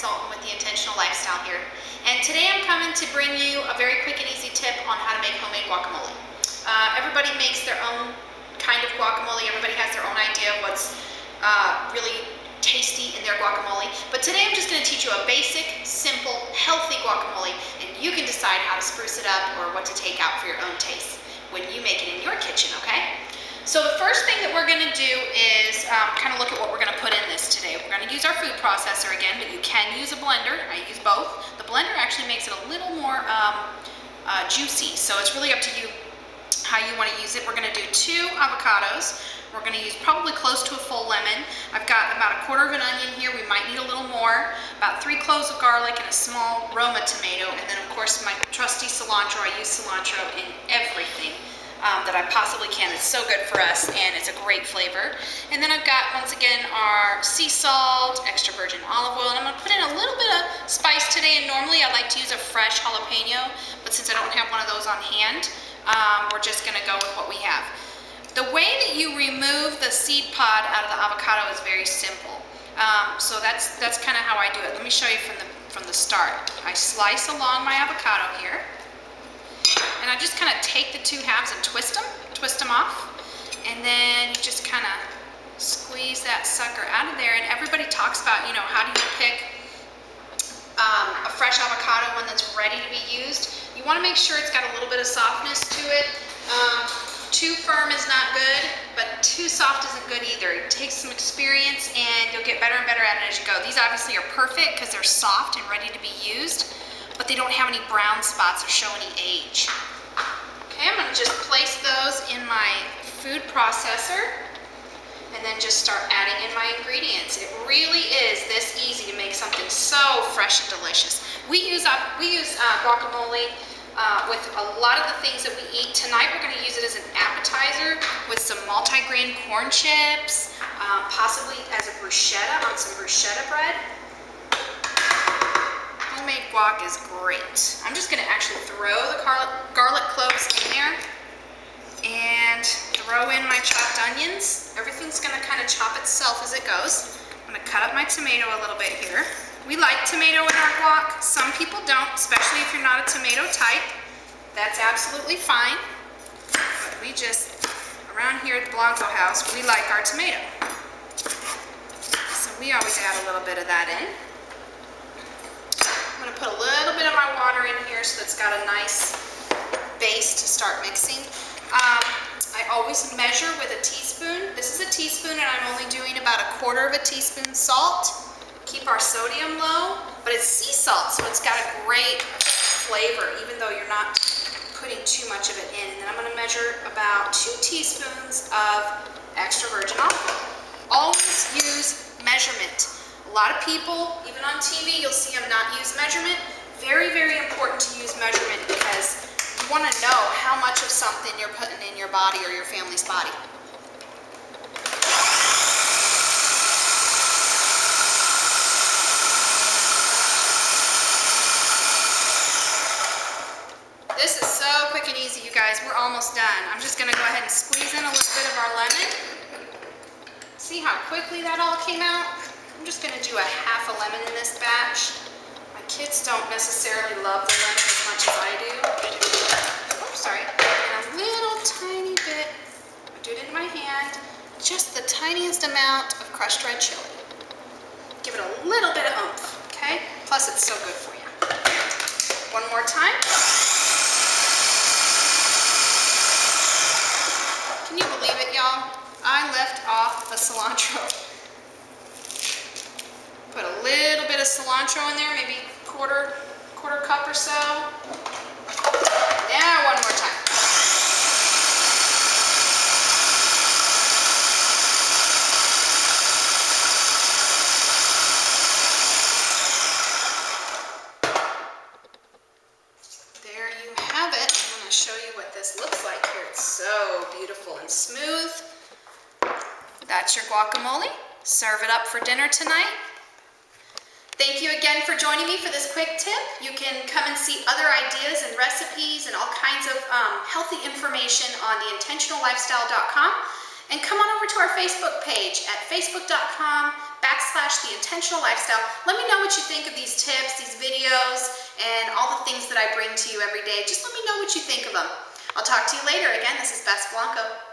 consultant with the Intentional Lifestyle here. And today I'm coming to bring you a very quick and easy tip on how to make homemade guacamole. Everybody makes their own kind of guacamole. Everybody has their own idea of what's really tasty in their guacamole. But today I'm just going to teach you a basic, simple, healthy guacamole, and you can decide how to spruce it up or what to take out for your own taste when you make it in your kitchen, okay? So the first thing that we're going to do is kind of look at what we're going to put in this today. We're going to use our food processor again, but you can use a blender. I use both. The blender actually makes it a little more juicy, so it's really up to you how you want to use it. We're going to do 2 avocados. We're going to use probably close to a full lemon. I've got about 1/4 of an onion here. We might need a little more. About 3 cloves of garlic and a small Roma tomato. And then of course my trusty cilantro. I use cilantro in everything that I possibly can. It's so good for us and it's a great flavor. And then I've got, once again, our sea salt, extra virgin olive oil, and I'm going to put in a little bit of spice today. And normally I like to use a fresh jalapeno, but since I don't have one of those on hand, we're just going to go with what we have. The way that you remove the seed pod out of the avocado is very simple. So that's kind of how I do it. Let me show you from the start. I slice along my avocado here, and I just kind of take the 2 halves and twist them off, and then you just kind of squeeze that sucker out of there. And everybody talks about, you know, how do you pick a fresh avocado, one that's ready to be used. You want to make sure it's got a little bit of softness to it. Too firm is not good, but too soft isn't good either. It takes some experience and you'll get better and better at it as you go. These obviously are perfect because they're soft and ready to be used, but they don't have any brown spots or show any age. Okay, I'm going to just place those in my food processor and then just start adding in my ingredients. It really is this easy to make something so fresh and delicious. We use guacamole with a lot of the things that we eat. Tonight we're going to use it as an appetizer with some multi-grain corn chips, possibly as a bruschetta on some bruschetta bread. Homemade guac is great. I'm just going to actually throw the garlic cloves in there and throw in my chopped onions. Everything's going to kind of chop itself as it goes. I'm going to cut up my tomato a little bit here. We like tomato in our guac. Some people don't, especially if you're not a tomato type. That's absolutely fine. But we just, around here at the Blanco house, we like our tomato. So we always add a little bit of that in. I'm going to put a little bit of my water in here so it's got a nice base to start mixing. I always measure with a teaspoon. This is a teaspoon and I'm only doing about 1/4 of a teaspoon salt. Keep our sodium low, but it's sea salt, so it's got a great flavor, even though you're not putting too much of it in. And then I'm going to measure about 2 teaspoons of extra virgin olive oil. Always use measurement. A lot of people, even on TV, you'll see them not use measurement. Very, very important to use measurement because you want to know how much of something you're putting in your body or your family's body. This is so quick and easy, you guys. We're almost done. I'm just going to go ahead and squeeze in a little bit of our lemon. See how quickly that all came out? I'm just going to do a half a lemon in this batch. My kids don't necessarily love the lemon as much as I do. Oops, sorry. And a little tiny bit, I do it in my hand, just the tiniest amount of crushed red chili. Give it a little bit of oomph, okay? Plus it's so good for you. One more time. Can you believe it, y'all? I left off the cilantro. Put a little bit of cilantro in there, maybe quarter cup or so. Now one more time. There you have it. I'm going to show you what this looks like here. It's so beautiful and smooth. That's your guacamole. Serve it up for dinner tonight. Thank you again for joining me for this quick tip. You can come and see other ideas and recipes and all kinds of healthy information on theintentionallifestyle.com. And come on over to our Facebook page at facebook.com/. / the intentional lifestyle. Let me know what you think of these tips, these videos, and all the things that I bring to you every day. Just let me know what you think of them. I'll talk to you later. Again, this is Beth Blanco.